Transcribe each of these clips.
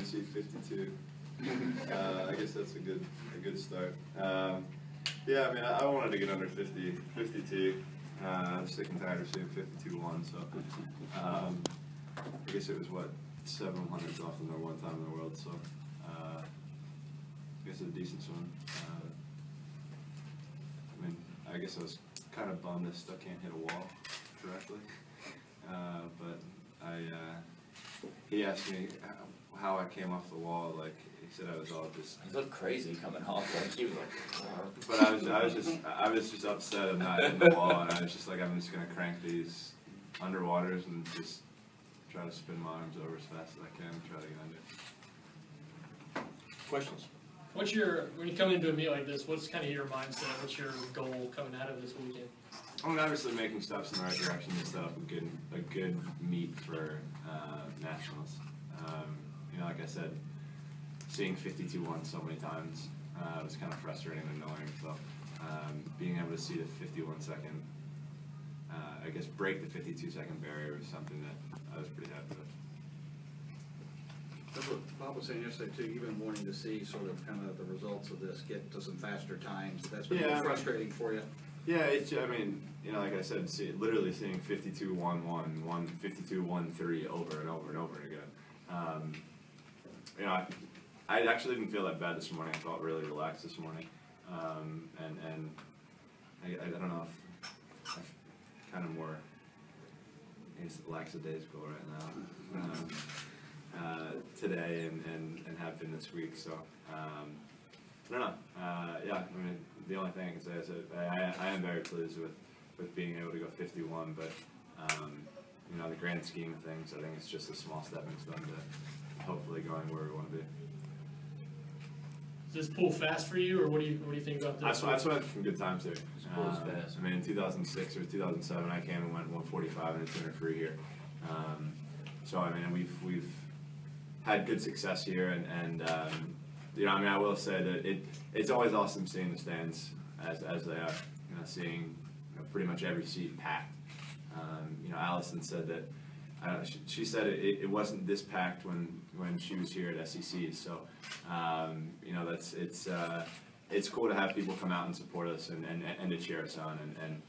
see 52. I guess that's a good start. Yeah, I mean, I wanted to get under 52. I'm sick and tired of seeing 52-1, so I guess it was, what, 700s off the number one time in the world, so I guess it's a decent swing. I mean, I guess I was kind of bummed I still can't hit a wall correctly, but he asked me how I came off the wall. Like, he said I was all just. He looked crazy coming off. Like he was like. But I was just upset and not hitting the wall, and I was just like, I'm just gonna crank these underwaters and just try to spin my arms over as fast as I can and try to get under. Questions? What's when you come into a meet like this, what's kind of your mindset? What's your goal coming out of this weekend? I mean, obviously making steps in the right direction to set up a good meet for nationals. You know, like I said, seeing 52-1 so many times was kind of frustrating and annoying. So being able to see the 51-second, I guess, break the 52-second barrier was something that I was pretty happy with. That's what Bob was saying yesterday too. You've been wanting to see sort of kind of the results of this, get to some faster times. That's been frustrating for you. Yeah, I mean, you know, like I said, literally seeing 52-1-1, 52-1-3 over and over and over again. You know, I actually didn't feel that bad this morning. I felt really relaxed this morning, and I don't know if I'm kind of more, I guess, lackadaisical right now today and have been this week. So I don't know. Yeah, I mean, the only thing I can say is that I am very pleased with being able to go 51, but you know, the grand scheme of things, I think it's just a small stepping stone to hopefully going where we want to be. Is this pool fast for you, or what do you think about this? I went some good times here. Fast. I mean, in 2006 or 2007, I came and went 145 and a 200 free here. So I mean, we've had good success here, and you know, I mean, I will say that it's always awesome seeing the stands as they are. You know, seeing pretty much every seat packed. You know, Allison said that. She said it wasn't this packed when she was here at SEC. So you know, it's cool to have people come out and support us and to cheer us on, and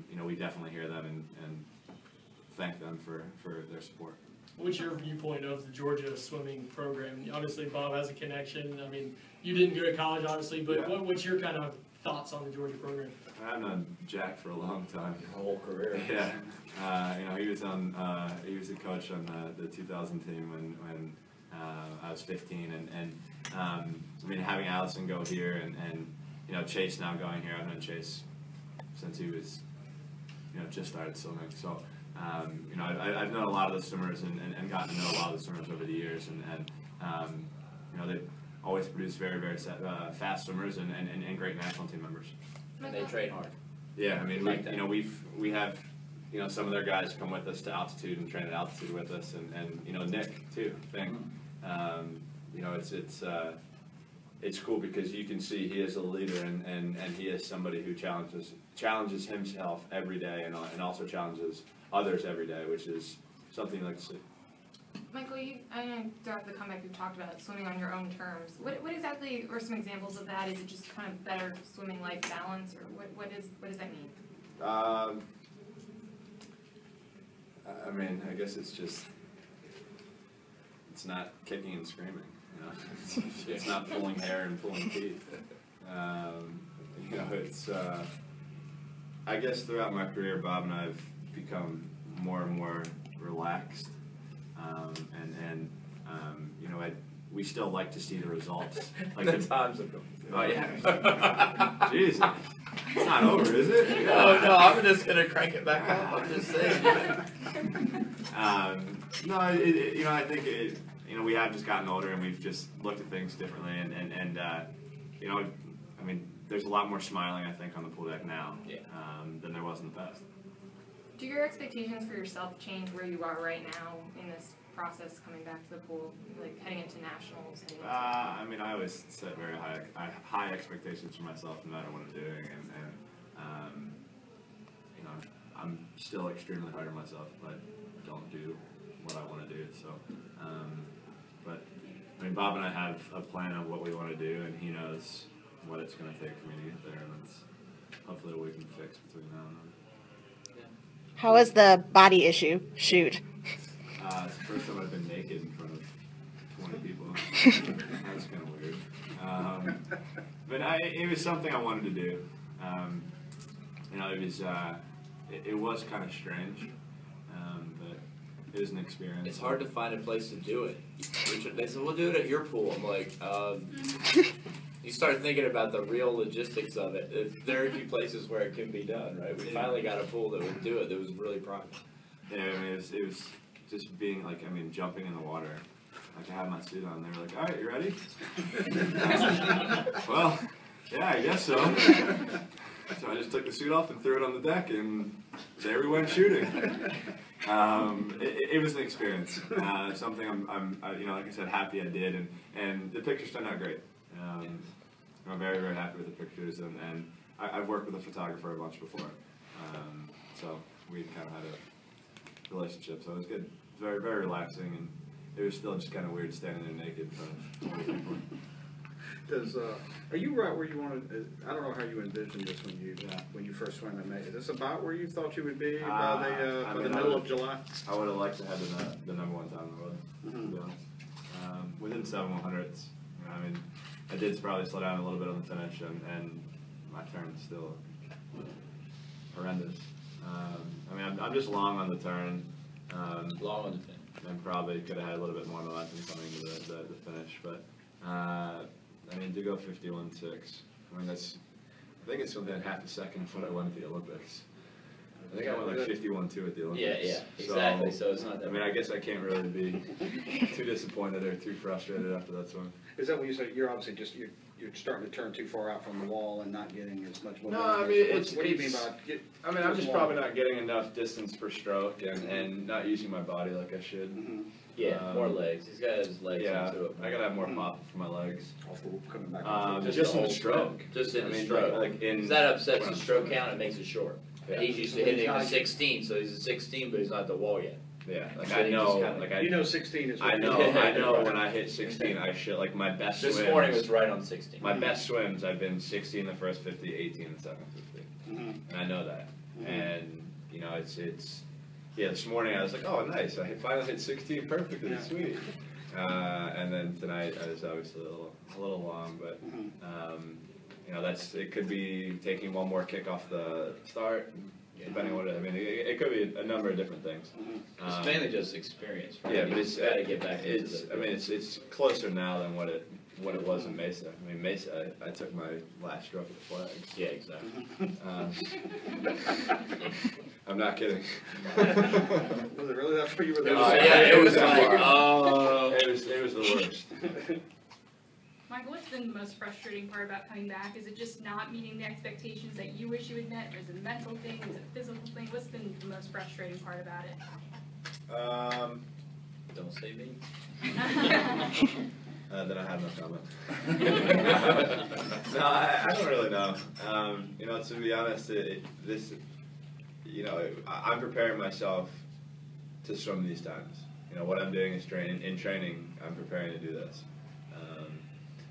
you know, we definitely hear them and thank them for their support. What's your viewpoint of the Georgia swimming program? Obviously, Bob has a connection. I mean, you didn't go to college, obviously, but yeah. What's your kind of thoughts on the Georgia program? I've known Jack for a long time. Your whole career. Yeah. You know, he was a coach on the 2000 team when I was 15, and I mean, having Allison go here and you know, Chase now going here. I've known Chase since he was, you know, just started swimming. So you know, I've known a lot of the swimmers and gotten to know a lot of the swimmers over the years, and you know, they've always produced very, very fast swimmers and great national team members. And they train hard. Yeah, I mean, you know, we have, you know, some of their guys come with us to altitude and train at altitude with us, and you know, Nick too. You know, it's cool because you can see he is a leader and he is somebody who challenges himself every day and also challenges others every day, which is something you like to see. Michael, I know throughout the comeback you've talked about swimming on your own terms. What exactly are some examples of that? Is it just kind of better swimming life balance, or what does that mean? I mean, I guess it's not kicking and screaming, you know. It's not pulling hair and pulling teeth. You know, it's I guess throughout my career, Bob and I have become more and more relaxed. And you know, we still like to see the results. Like the times have come. Oh yeah. Jesus, it's not over, is it? No, I'm just gonna crank it back up. I'm just saying. No, you know, I think you know, we have just gotten older and we've just looked at things differently, and you know, I mean, there's a lot more smiling, I think, on the pool deck now than there was in the past. Do your expectations for yourself change where you are right now in this process coming back to the pool, like heading into nationals? I mean, I always set very high expectations for myself no matter what I'm doing, and you know, I'm still extremely hard on myself if I don't do what I want to do. So, but mean, Bob and I have a plan of what we want to do, and he knows what it's going to take for me to get there, and that's hopefully what we can fix between now and then. How was the body issue shoot? It's the first time I've been naked in front of 20 people. That was kind of weird. But it was something I wanted to do. You know, it was kind of strange, but it was an experience. It's hard to find a place to do it. They said, we'll do it at your pool. I'm like, you start thinking about the real logistics of it. There's very few places where it can be done, right? We finally got a pool that would do it that was really private. Yeah, I mean, it was just being like, I mean, jumping in the water. Like, I had my suit on, they were like, all right, you ready? Well, yeah, I guess so. So I just took the suit off and threw it on the deck, and there we went shooting. It was an experience. Something I'm you know, like I said, happy I did, and the pictures turned out great. I'm very, very happy with the pictures, and I've worked with a photographer a bunch before, so we kind of had a relationship, so it was good. It was very, very relaxing, and it was still just kind of weird standing there naked in front of 20 people. Are you right where you wanted? I don't know how you envisioned this when you first swam in May. Is this about where you thought you would be by the middle of July? I would have liked to have the number one time in the world. To be honest, within 7/100ths. I mean, I did probably slow down a little bit on the finish, and my turn is still horrendous. I mean, I'm just long on the turn. Long on the finish. And probably could have had a little bit more momentum coming to the finish, but I mean, to go 51.6, I mean, I think it's within half a second of what I won at the Olympics. I think I went like 51.2 at the Olympics. Yeah, exactly. So it's not that. I mean, I guess I can't really be too disappointed or too frustrated after that swim. Is that what you said? You're obviously just you're starting to turn too far out from the wall and not getting as much momentum. No, I mean, what do you mean by I mean, I'm just probably not getting enough distance per stroke and not using my body like I should. Mm-hmm. Yeah, more legs. He's got his legs into it. I gotta have more pop for my legs. Coming back. Just in the stroke. Just in the stroke. Like in, that upsets the stroke count. It makes it short. Yeah. He's used to hitting a 16, so he's a 16, but he's not at the wall yet. Yeah, like So I he know, just kinda- like I You know 16 is what I know when I hit 16, I should, like my best This swims. morning was right on 16. My best swims, I've been 60 in the first 50, 18 in the second 50. Mhm. And I know that. Mhm. And, you know, yeah, this morning I was like, oh, nice, I finally hit 16 perfectly, Yeah. sweet. And then tonight I was obviously a little long, but, you know, it could be taking one more kick off the start, depending on what I mean, it could be a number of different things. It's mainly just experience, right? Yeah, but it's got to get back into I mean, it's closer now than what it was in Mesa. I mean, Mesa, I took my last stroke of the flags. Yeah, exactly. I'm not kidding. Was it really that far you were there? It was like, it was the worst. Michael, what's been the most frustrating part about coming back? Is it just not meeting the expectations that you wish you had met? Or is it a mental thing? Is it a physical thing? What's been the most frustrating part about it? Don't say me. Then I have no comment. No, I don't really know. You know, to be honest, you know, I'm preparing myself to swim these times. You know, what I'm doing is in training, I'm preparing to do this.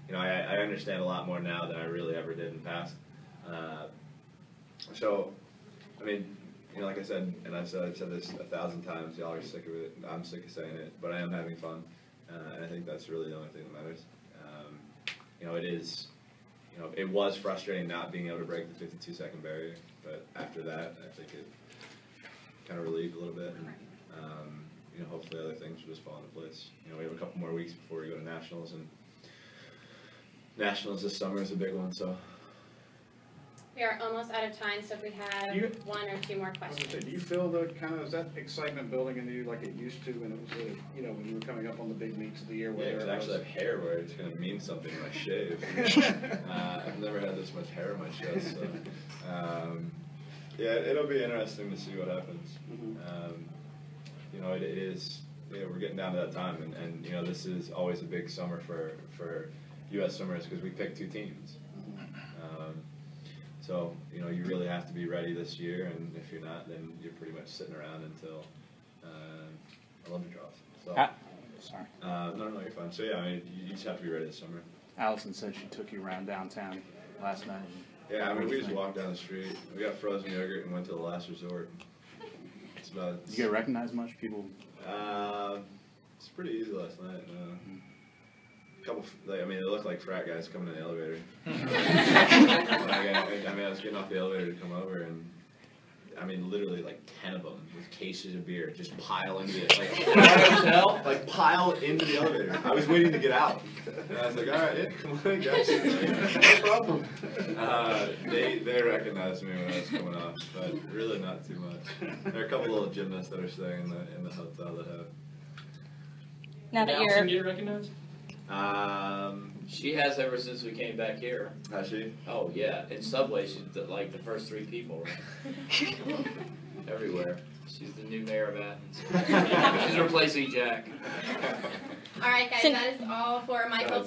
You know, I understand a lot more now than I really ever did in the past. So, I mean, you know, like I said, and I've said this 1,000 times, y'all are sick of it, I'm sick of saying it, but I am having fun, and I think that's really the only thing that matters. You know, it was frustrating not being able to break the 52-second barrier, but after that, I think it kind of relieved a little bit, and, you know, hopefully other things will just fall into place. You know, we have a couple more weeks before we go to Nationals, and Nationals this summer is a big one, so. We are almost out of time, so if we have one or two more I was gonna questions. say, do you feel is that excitement building into you like it used to when it was, you know, when you were coming up on the big meets of the year? Yeah, because I actually have hair where it's going to mean something when I shave. I've never had this much hair on my chest, so. Yeah, it'll be interesting to see what happens. You know, it is, yeah, we're getting down to that time, and you know, this is always a big summer for U.S. swimmers because we pick 2 teams. So, you know, you really have to be ready this year, and if you're not, then you're pretty much sitting around until Olympic draw. So, Sorry. No, you're fine. So yeah, I mean, you just have to be ready this summer. Allison said she took you around downtown last night. Yeah, I mean, we just walked down the street. We got frozen yogurt and went to the last resort. It's about. Did you get recognized much? People. It's pretty easy last night. Couple, I mean, it looked like frat guys coming in the elevator. I was getting off the elevator to come over, and I mean, literally like 10 of them with cases of beer just pile into it. Like pile into the elevator. I was waiting to get out, and I was like, all right, yeah, come on, guys, no problem. They recognized me when I was coming off, but really not too much. There are a couple little gymnasts that are staying in the hotel that have. Now that Allison you're get recognized? She has ever since we came back here. Has she? Oh yeah, in Subway she's like the first 3 people, right? Everywhere. She's the new mayor of Athens. She's replacing Jack. All right, guys, that is all for Michael.